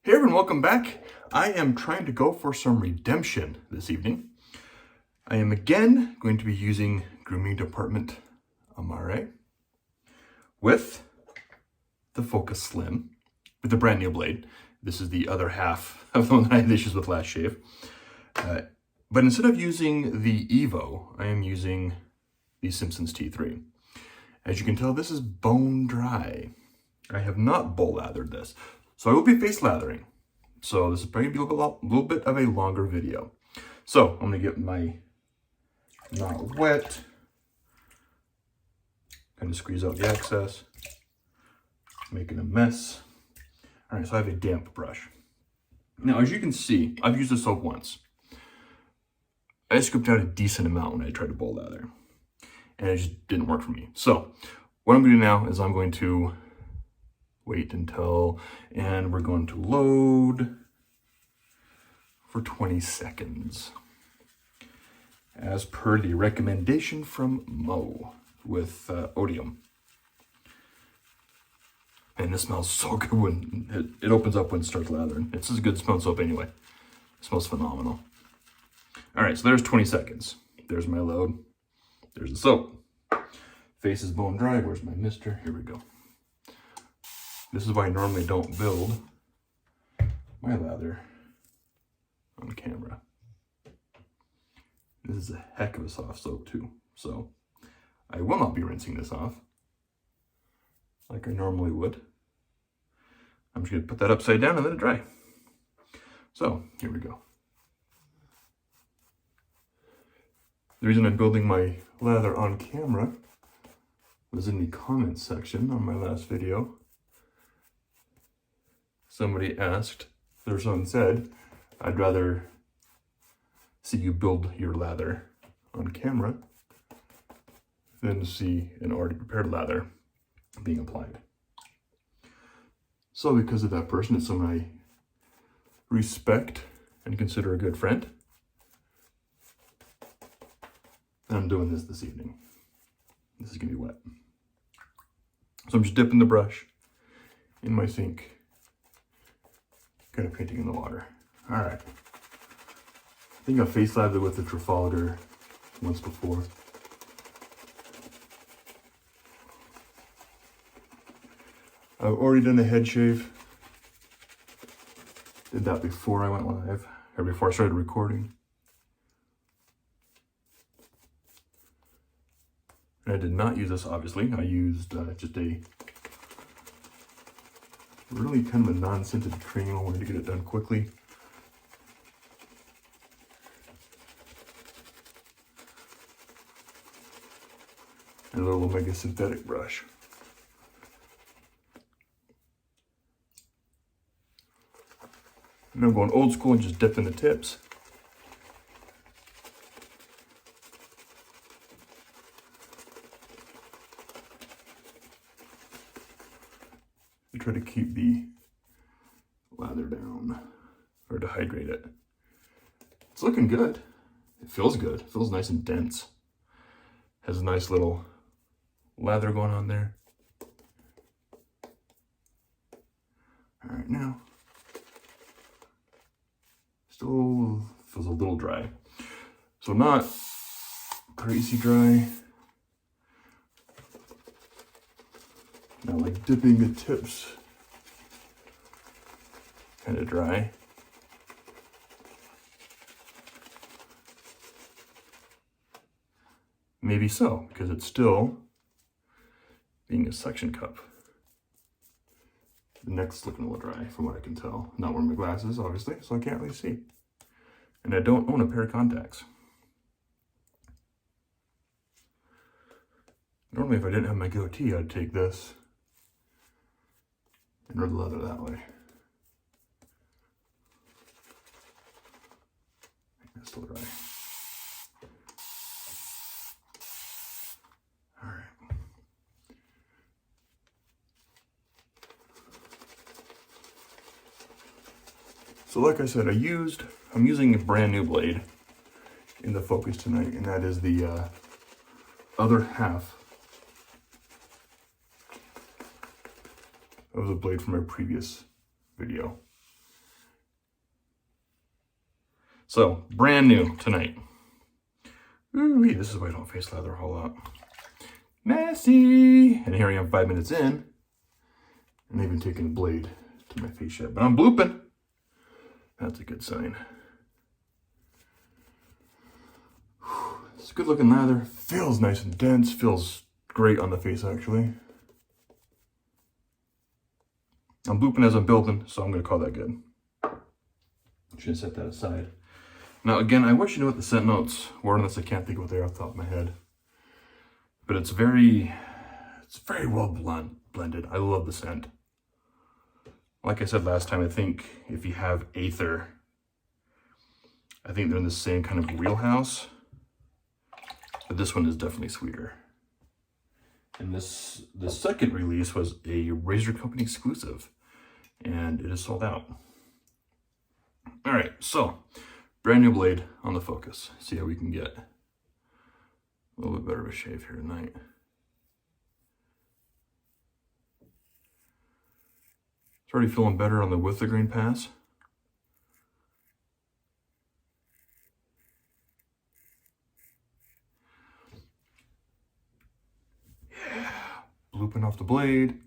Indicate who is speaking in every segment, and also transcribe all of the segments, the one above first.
Speaker 1: Hey everyone, welcome back. I am trying to go for some redemption this evening. I am again going to be using Grooming Department Amare with the Focus Slim with the brand new blade. This is the other half of the one that I had issues with last shave. But instead of using the Evo, I am using the Simpsons T3. As you can tell, this is bone dry. I have not bowl lathered this. So I will be face lathering. So this is probably going to be a little bit of a longer video. So I'm going to get my not wet, kind of squeeze out the excess, making a mess. All right, so I have a damp brush. Now, as you can see, I've used this soap once. I scooped out a decent amount when I tried to bowl lather, and it just didn't work for me. So what I'm going to do now is I'm going to wait until, and we're going to load for 20 seconds. As per the recommendation from Mo with Odium. And this smells so good when it opens up when it starts lathering. It's a good smelling soap anyway. It smells phenomenal. All right, so there's 20 seconds. There's my load. There's the soap. Face is bone dry. Where's my mister? Here we go. This is why I normally don't build my lather on camera. This is a heck of a soft soap too. So I will not be rinsing this off like I normally would. I'm just gonna put that upside down and let it dry. So here we go. The reason I'm building my lather on camera was in the comments section on my last video. Somebody asked, or someone said, I'd rather see you build your lather on camera than see an already prepared lather being applied. So because of that person, it's someone I respect and consider a good friend, I'm doing this evening. This is gonna be wet. So I'm just dipping the brush in my sink, kind of painting in the water. All right. I think I face lathered with the Trafalgar once before. I've already done a head shave. Did that before I went live, or before I started recording. And I did not use this, obviously. I used just a really kind of a non-scented cream. I wanted to get it done quickly. And a little Omega synthetic brush. And I'm going old school and just dipping the tips. I try to keep the lather down, or to hydrate it. It's looking good. It feels good. It feels nice and dense. Has a nice little lather going on there. All right, now, still feels a little dry. So not crazy dry. Now like dipping the tips, kind of dry. Maybe so, because it's still being a suction cup. The neck's looking a little dry from what I can tell. Not wearing my glasses, obviously, so I can't really see. And I don't own a pair of contacts. Normally if I didn't have my goatee, I'd take this and rub the leather that way. It's still dry. All right. So like I said, I'm using a brand new blade in the Focus tonight, and that is the other half of the blade from my previous video. So, brand new tonight. Ooh, this is why I don't face lather a whole lot. Messy! And here I am 5 minutes in, and I haven't taken a blade to my face yet, but I'm blooping. That's a good sign. It's a good looking lather. Feels nice and dense. Feels great on the face, actually. I'm blooping as I'm building, so I'm going to call that good. Should set that aside. Now, again, I wish I knew what the scent notes were, unless I can't think what they are off the top of my head. But it's very well blended. I love the scent. Like I said last time, I think if you have Aether, I think they're in the same kind of wheelhouse. But this one is definitely sweeter. And the second release was a Razor Company exclusive, and it is sold out. All right, so brand new blade on the focus. See how we can get a little bit better of a shave here tonight. It's already feeling better on the with the grain pass. Yeah, blooping off the blade.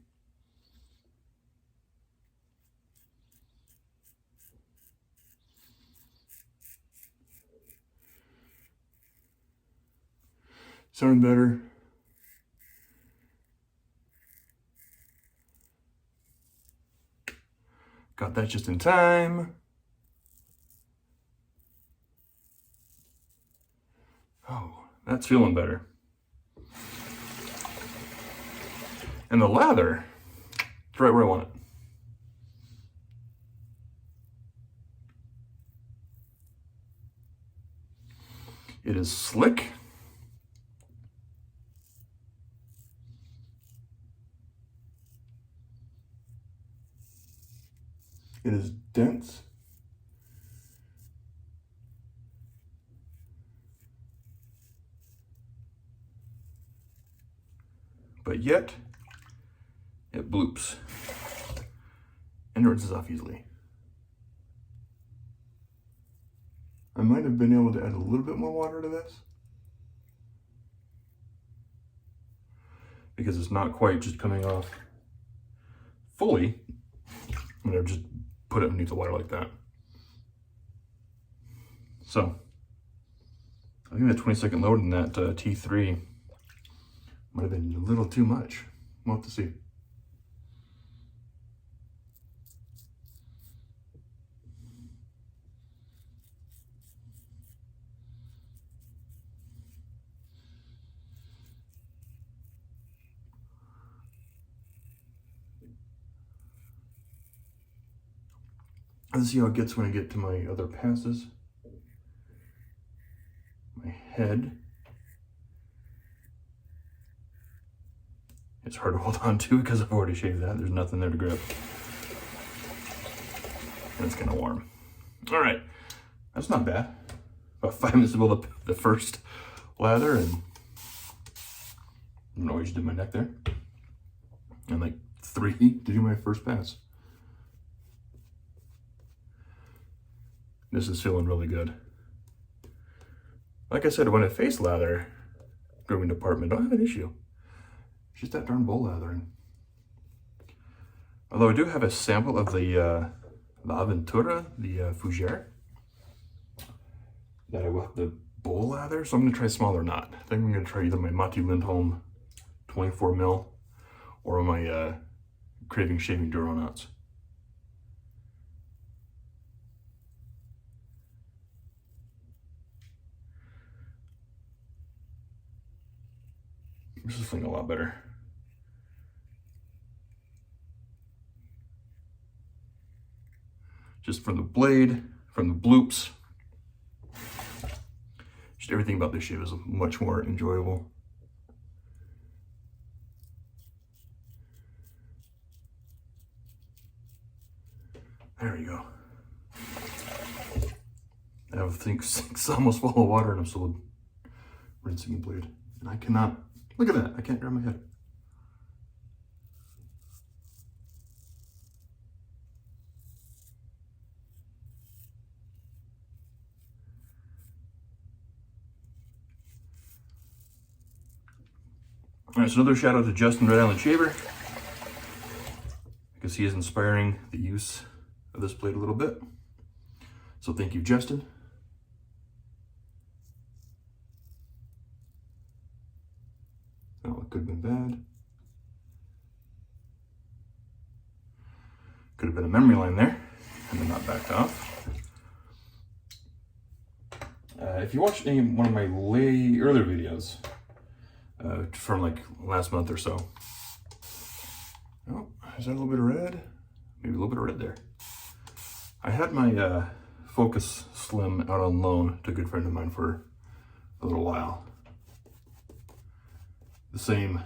Speaker 1: Sounding better. Got that just in time. Oh, that's feeling better. And the lather, it's right where I want it. It is slick. It is dense. But yet, it bloops and rinses off easily. I might have been able to add a little bit more water to this, because it's not quite just coming off fully. I'm gonna just put it underneath the water like that. So, I think that 20-second load in that T3 might have been a little too much. We'll have to see. Let's see how it gets when I get to my other passes. My head. It's hard to hold on to because I've already shaved that. There's nothing there to grip. And it's kind of warm. All right, that's not bad. About 5 minutes to build up the first lather, and I don't know, I just did my neck there. And like 3 to do my first pass. This is feeling really good. Like I said, when I face lather, grooming department, don't have an issue. It's just that darn bowl lathering. Although I do have a sample of the Aventura, the Fougere, that I will have the bowl lather, so I'm going to try smaller knot. I think I'm going to try either my Monty Lindholm 24 mil or my Craving Shaving Duro knots. This is feeling a lot better. Just from the blade, from the bloops. Just everything about this shave is much more enjoyable. There you go. I have sinks almost full of water and I'm still rinsing the blade. And I cannot, look at that, I can't grab my head. All right, so another shout out to Justin, Red Island Shaver, because he is inspiring the use of this blade a little bit. So thank you, Justin. Oh, it could have been bad. Could have been a memory line there, and then not backed off. If you watched one of my earlier videos from like last month or so, oh, is that a little bit of red? Maybe a little bit of red there. I had my Focus Slim out on loan to a good friend of mine for a little while. The same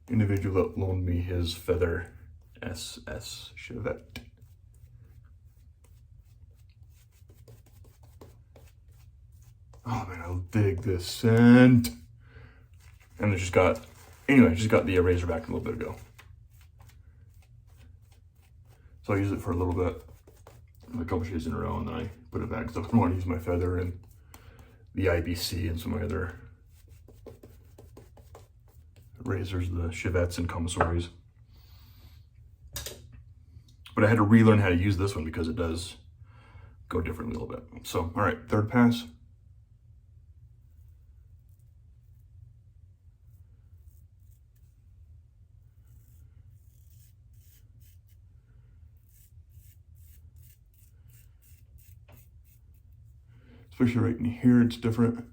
Speaker 1: individual that loaned me his Feather SS Chevette. Oh man, I dig this scent. And I just got the razor back a little bit ago. So I use it for a little bit, a couple shades in a row, and then I put it back because I don't want to use my Feather and the IBC and some of my other razors, the Chevettes and Commissaries. But I had to relearn how to use this one because it does go differently a little bit. So, all right, third pass. Especially right in here, it's different.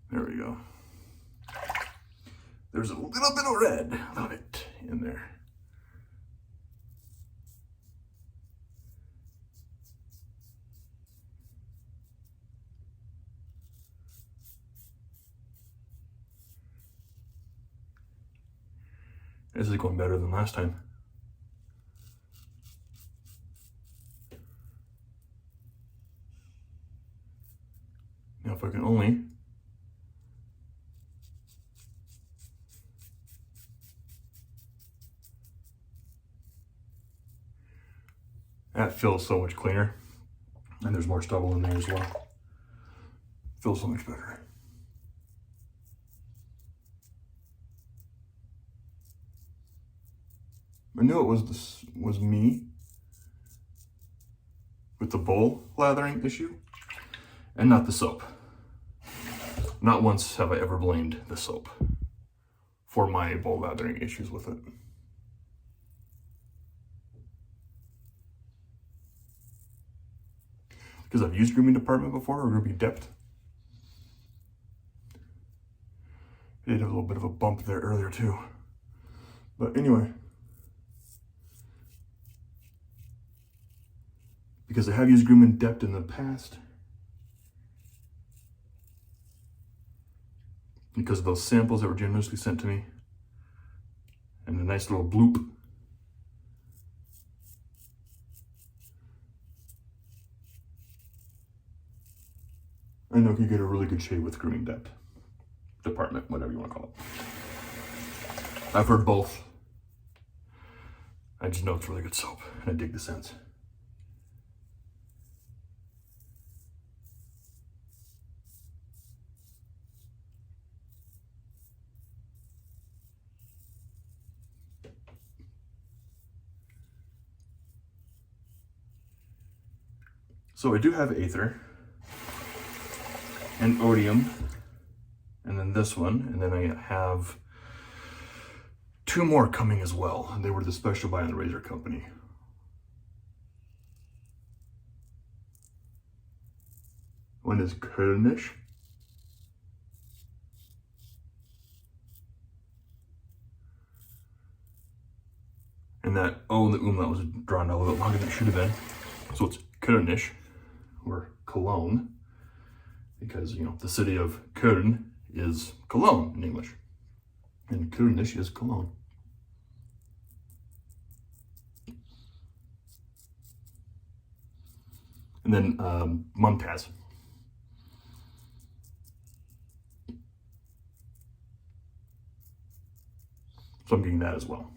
Speaker 1: There we go. There's a little bit of red on it in there. This is going better than last time. Now if I can only that feels so much cleaner, and there's more stubble in there as well. Feels so much better. I knew it was me with the bowl lathering issue, and not the soap. Not once have I ever blamed the soap for my bowl lathering issues with it. Because I've used Grooming Department before, or Grooming Dept. I did have a little bit of a bump there earlier too. But anyway, because I have used Grooming Dept in the past, because of those samples that were generously sent to me, and a nice little bloop. I know you can get a really good shade with Grooming Dept Department, whatever you want to call it. I've heard both. I just know it's really good soap, and I dig the scents. So I do have Aether and Odium, and then this one, and then I have two more coming as well. And they were the special buy on the Razor Company. One is Kölnisch. And that O and the umlaut was drawn out a little bit longer than it should have been. So it's Kölnisch, or Cologne, because, you know, the city of Köln is Cologne in English, and Kölnisch is Cologne. And then Mumtaz. So I'm getting that as well.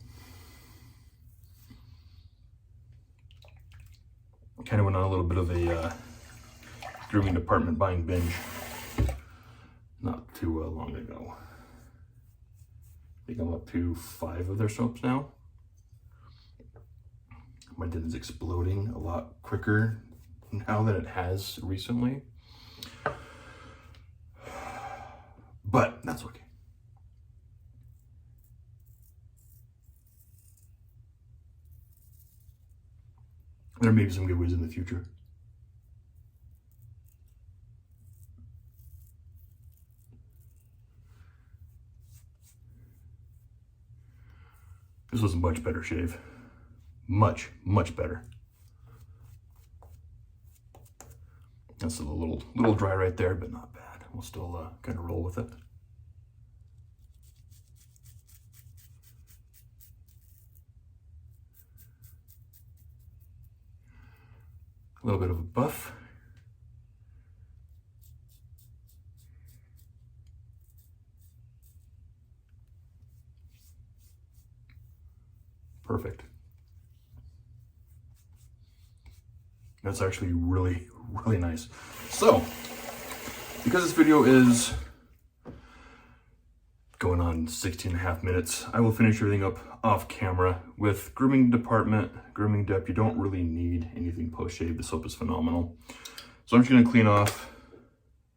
Speaker 1: Kind of went on a little bit of a grooming department buying binge not too long ago. I think I'm up to 5 of their soaps now. My din is exploding a lot quicker now than it has recently. But that's okay. There may be some giveaways in the future. This was a much better shave. Much, much better. That's a little dry right there, but not bad. We'll still kind of roll with it. A little bit of a buff. Perfect. That's actually really, really nice. So, because this video is going on 16.5 minutes, I will finish everything up off camera. With grooming department, grooming Dept, you don't really need anything post-shave. The soap is phenomenal. So I'm just gonna clean off.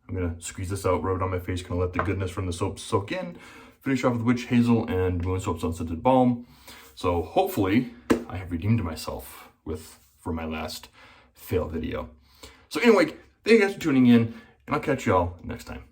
Speaker 1: I'm gonna squeeze this out, rub it on my face, gonna let the goodness from the soap soak in. Finish off with witch hazel and moon soap unscented balm. So hopefully I have redeemed myself for my last fail video. So anyway, thank you guys for tuning in, and I'll catch y'all next time.